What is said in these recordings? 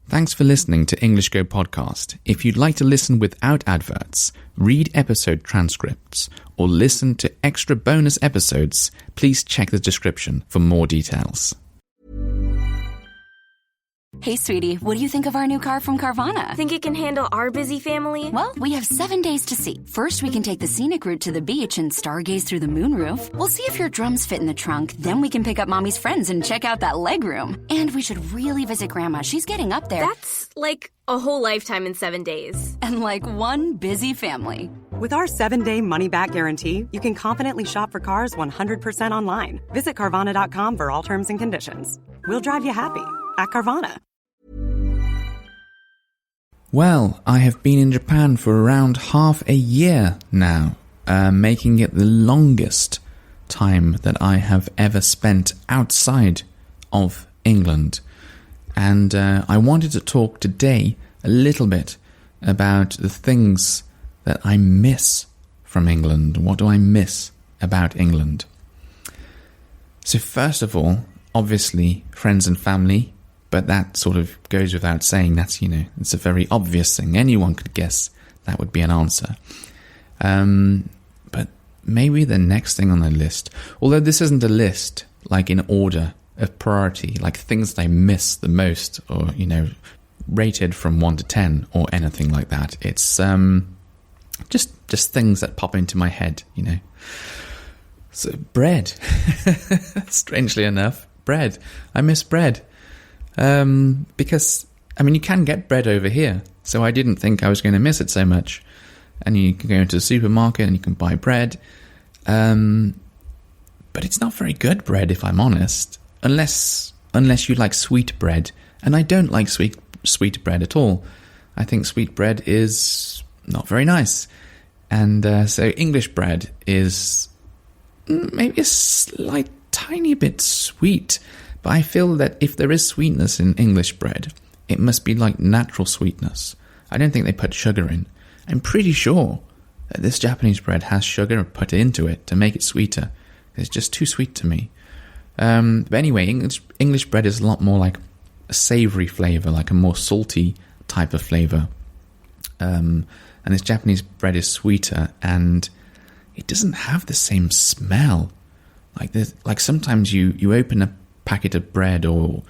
Thanks for listening to English Go Podcast. If you'd like to listen without adverts, read episode transcripts, or listen to extra bonus episodes, please check the description for more details. Hey, sweetie, what do you think of our new car from Carvana? Think it can handle our busy family? Well, we have 7 days to see. First, we can take the scenic route to the beach and stargaze through the moonroof. We'll see if your drums fit in the trunk. Then we can pick up Mommy's friends and check out that legroom. And we should really visit Grandma. She's getting up there. That's like a whole lifetime in 7 days. And like one busy family. With our 7-day money-back guarantee, you can confidently shop for cars 100% online. Visit Carvana.com for all terms and conditions. We'll drive you happy at Carvana. Well, I have been in Japan for around half a year now, making it the longest time that I have ever spent outside of England. And I wanted to talk today a little bit about the things that I miss from England. What do I miss about England? So first of all, obviously, friends and family. But that sort of goes without saying. That's, it's a very obvious thing. Anyone could guess that would be an answer. But maybe the next thing on the list, although this isn't a list, like in order of priority, like things that I miss the most or, rated from 1 to 10 or anything like that. It's just things that pop into my head, So bread. Strangely enough, bread. I miss bread. Because, you can get bread over here, so I didn't think I was going to miss it so much. And you can go into the supermarket and you can buy bread. But it's not very good bread, if I'm honest, unless you like sweet bread. And I don't like sweet bread at all. I think sweet bread is not very nice. And so English bread is maybe a tiny bit sweet. But I feel that if there is sweetness in English bread, it must be like natural sweetness. I don't think they put sugar in. I'm pretty sure that this Japanese bread has sugar put into it to make it sweeter. It's just too sweet to me. But anyway, English bread is a lot more like a savoury flavour, like a more salty type of flavour. And this Japanese bread is sweeter, and it doesn't have the same smell. Like sometimes you open a packet of bread or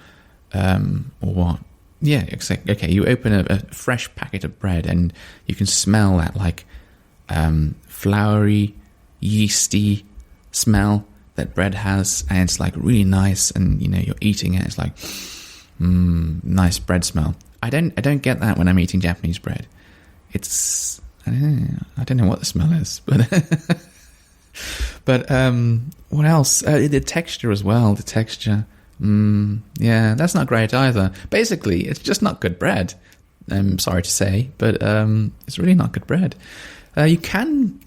what? Yeah, okay. You open a fresh packet of bread and you can smell that floury, yeasty smell that bread has, and it's like really nice. And you're eating it. It's like nice bread smell. I don't get that when I'm eating Japanese bread. It's I don't know what the smell is, but. But what else? The texture as well. The texture, yeah, that's not great either. Basically, it's just not good bread. I'm sorry to say, but it's really not good bread. You can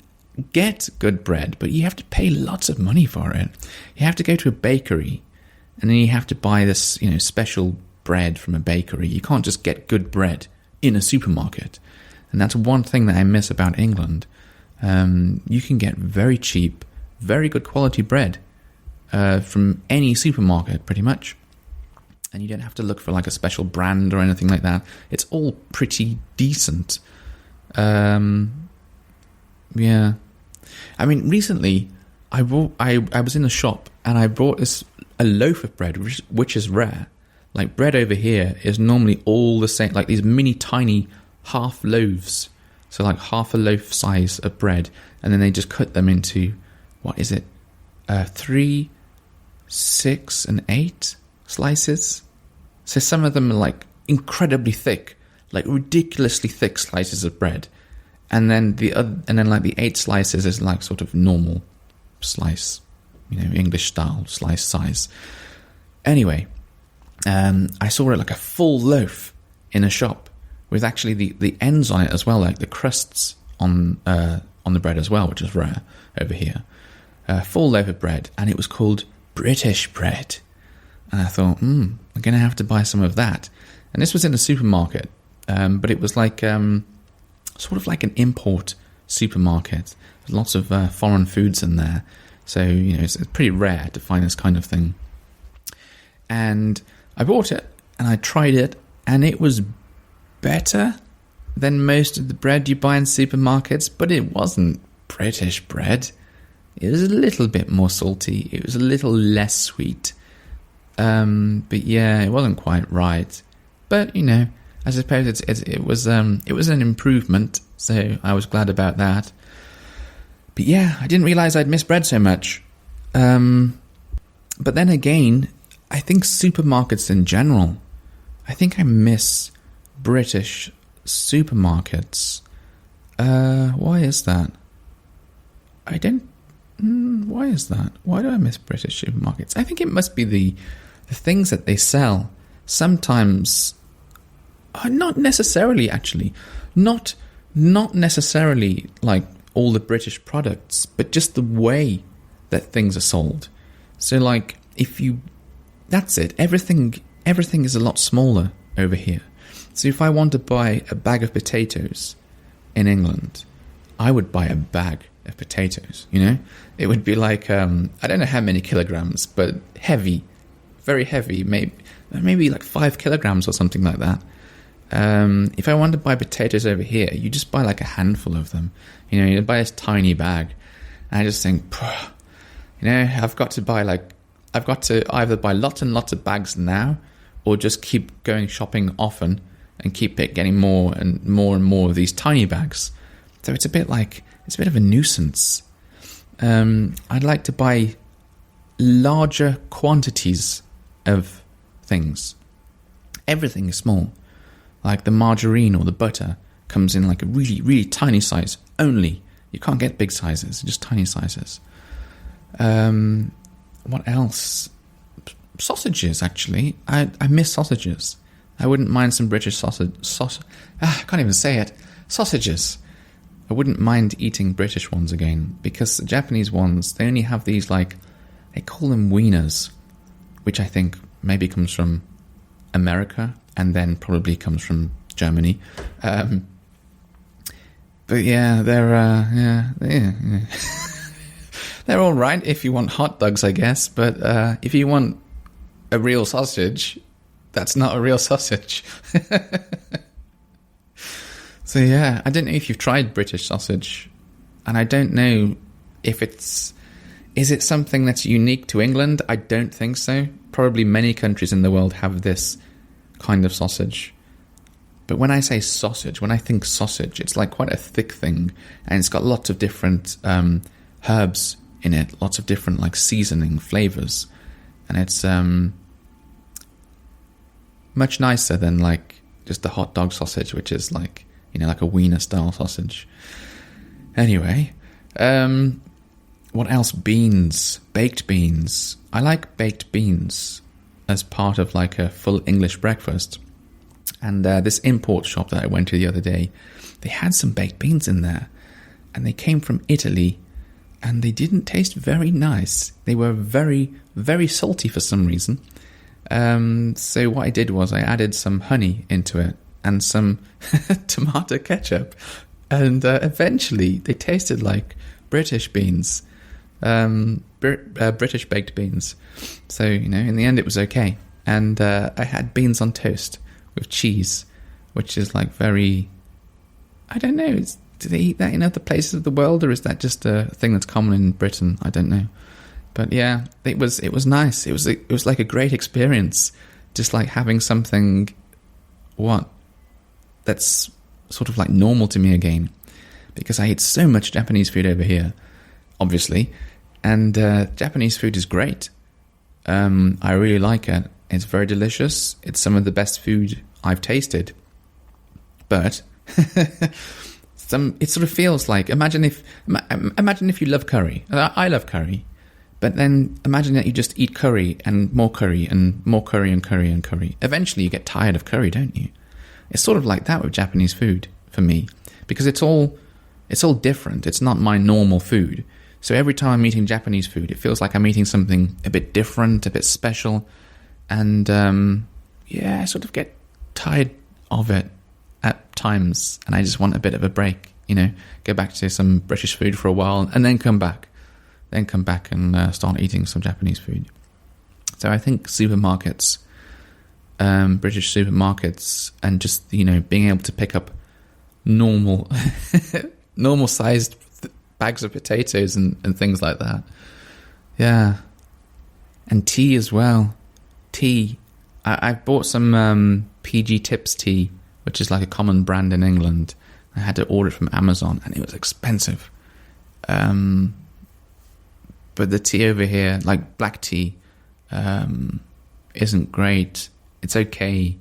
get good bread, but you have to pay lots of money for it. You have to go to a bakery, and then you have to buy this, special bread from a bakery. You can't just get good bread in a supermarket, and that's one thing that I miss about England. You can get very cheap, very good quality bread from any supermarket, pretty much. And you don't have to look for like a special brand or anything like that. It's all pretty decent. Yeah. Recently, I was in a shop and I bought a loaf of bread, which is rare. Like, bread over here is normally all the same, like these mini tiny half loaves. So like half a loaf size of bread, and then they just cut them into, 3, 6, and 8 slices. So some of them are like incredibly thick, like ridiculously thick slices of bread, and then the 8 slices is like sort of normal slice, English style slice size. Anyway, I saw it like a full loaf in a shop, with actually the ends on it as well, like the crusts on the bread as well, which is rare over here. Full loaf of bread, and it was called British bread. And I thought, I'm going to have to buy some of that. And this was in a supermarket, but it was like sort of like an import supermarket. There's lots of foreign foods in there. So, it's pretty rare to find this kind of thing. And I bought it, and I tried it, and it was better than most of the bread you buy in supermarkets, but it wasn't British bread. It was a little bit more salty. It was a little less sweet. But yeah, it wasn't quite right. But, you know, I suppose it was an improvement, so I was glad about that. But yeah, I didn't realise I'd miss bread so much. But then again, I think supermarkets in general, I think I miss British supermarkets. Why is that? Why is that? Why do I miss British supermarkets? I think it must be the things that they sell. Sometimes, not necessarily actually, not necessarily like all the British products, but just the way that things are sold. So like, that's it. Everything is a lot smaller over here. So if I want to buy a bag of potatoes in England, I would buy a bag of potatoes, you know? It would be like, I don't know how many kilograms, but heavy, very heavy, maybe like 5 kilograms or something like that. If I want to buy potatoes over here, you just buy like a handful of them. You know, you buy this tiny bag. And I just think, you know, I've got to either buy lots and lots of bags now, or just keep going shopping often and keep getting more and more of these tiny bags. So it's a bit of a nuisance. I'd like to buy larger quantities of things. Everything is small. Like the margarine or the butter comes in like a really, really tiny size only. You can't get big sizes, just tiny sizes. What else? Sausages, actually. I miss sausages. I wouldn't mind some British sausage. I can't even say it. Sausages. I wouldn't mind eating British ones again, because the Japanese ones, they only have these, like, they call them wieners, which I think maybe comes from America and then probably comes from Germany. But yeah, they're they're all right if you want hot dogs, I guess. But if you want a real sausage, that's not a real sausage. So yeah, I don't know if you've tried British sausage, and I don't know if is it something that's unique to England? I don't think so. Probably many countries in the world have this kind of sausage. But when I say sausage, when I think sausage, it's like quite a thick thing, and it's got lots of different herbs in it, lots of different like seasoning flavors, and it's much nicer than like just the hot dog sausage, which is like, you know, like a wiener style sausage. Anyway, what else? Beans, baked beans. I like baked beans as part of like a full English breakfast. And this import shop that I went to the other day, they had some baked beans in there, and they came from Italy, and they didn't taste very nice. They were very, very salty for some reason. So what I did was I added some honey into it and some tomato ketchup, and eventually they tasted like British beans, British baked beans. So, you know, in the end it was okay. And I had beans on toast with cheese, which is like very, I don't know, do they eat that in other places of the world, or is that just a thing that's common in Britain? I don't know. But yeah, it was nice. It was like a great experience, just like having something that's sort of like normal to me again, because I eat so much Japanese food over here, obviously, and Japanese food is great. I really like it. It's very delicious. It's some of the best food I've tasted. But it sort of feels like, imagine if you love curry. I love curry. But then imagine that you just eat curry and more curry and more curry and curry and curry. Eventually you get tired of curry, don't you? It's sort of like that with Japanese food for me, because it's all different. It's not my normal food. So every time I'm eating Japanese food, it feels like I'm eating something a bit different, a bit special. And I sort of get tired of it at times, and I just want a bit of a break, you know, go back to some British food for a while and then come back. And start eating some Japanese food. So I think supermarkets British supermarkets and just, being able to pick up normal sized bags of potatoes and things like that. Yeah. And tea as well. Tea. I've bought some PG Tips tea, which is like a common brand in England. I had to order it from Amazon, and it was expensive. But the tea over here, like black tea, isn't great. It's okay,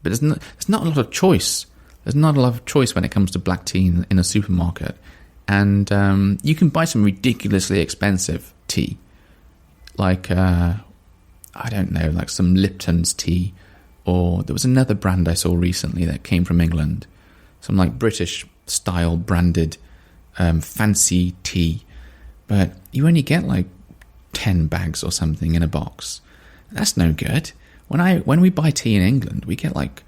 but there's not a lot of choice. There's not a lot of choice when it comes to black tea in a supermarket. And you can buy some ridiculously expensive tea, like I don't know, like some Lipton's tea, or there was another brand I saw recently that came from England, some like British style branded fancy tea, but you only get like 10 bags or something in a box. That's no good. When we buy tea in England, we get like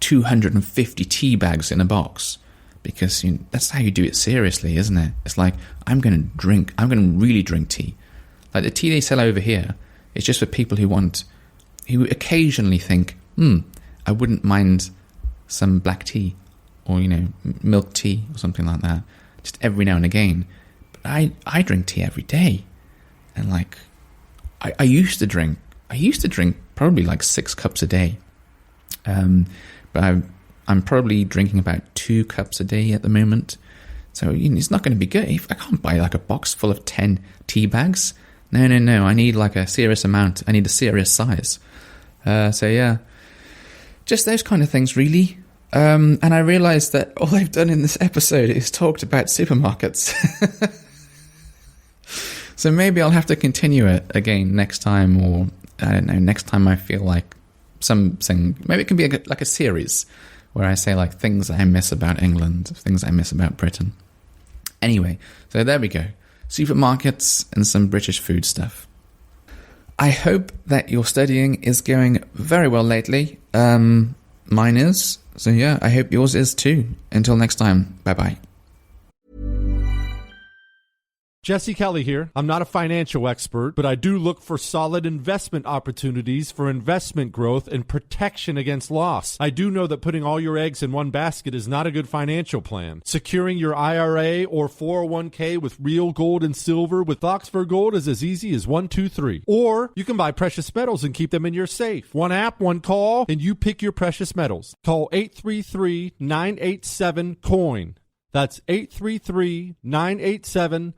250 tea bags in a box, because that's how you do it seriously, isn't it? It's like, I'm going to really drink tea. Like the tea they sell over here, it's just for people who occasionally think, I wouldn't mind some black tea or, milk tea or something like that, just every now and again. But I drink tea every day. And like, I used to drink probably like 6 cups a day. But I'm probably drinking about 2 cups a day at the moment. So it's not going to be good. I can't buy like a box full of 10 tea bags. No. I need like a serious amount. I need a serious size. So yeah, just those kind of things really. And I realised that all I've done in this episode is talked about supermarkets. So maybe I'll have to continue it again next time, or I don't know, next time I feel like something. Maybe it can be like a series where I say like things I miss about England, things I miss about Britain. Anyway, so there we go. Supermarkets and some British food stuff. I hope that your studying is going very well lately. Mine is. So yeah, I hope yours is too. Until next time, bye-bye. Jesse Kelly here. I'm not a financial expert, but I do look for solid investment opportunities for investment growth and protection against loss. I do know that putting all your eggs in one basket is not a good financial plan. Securing your IRA or 401k with real gold and silver with Oxford Gold is as easy as 1, 2, 3. Or you can buy precious metals and keep them in your safe. One app, one call, and you pick your precious metals. Call 833-987-COIN. That's 833-987-COIN.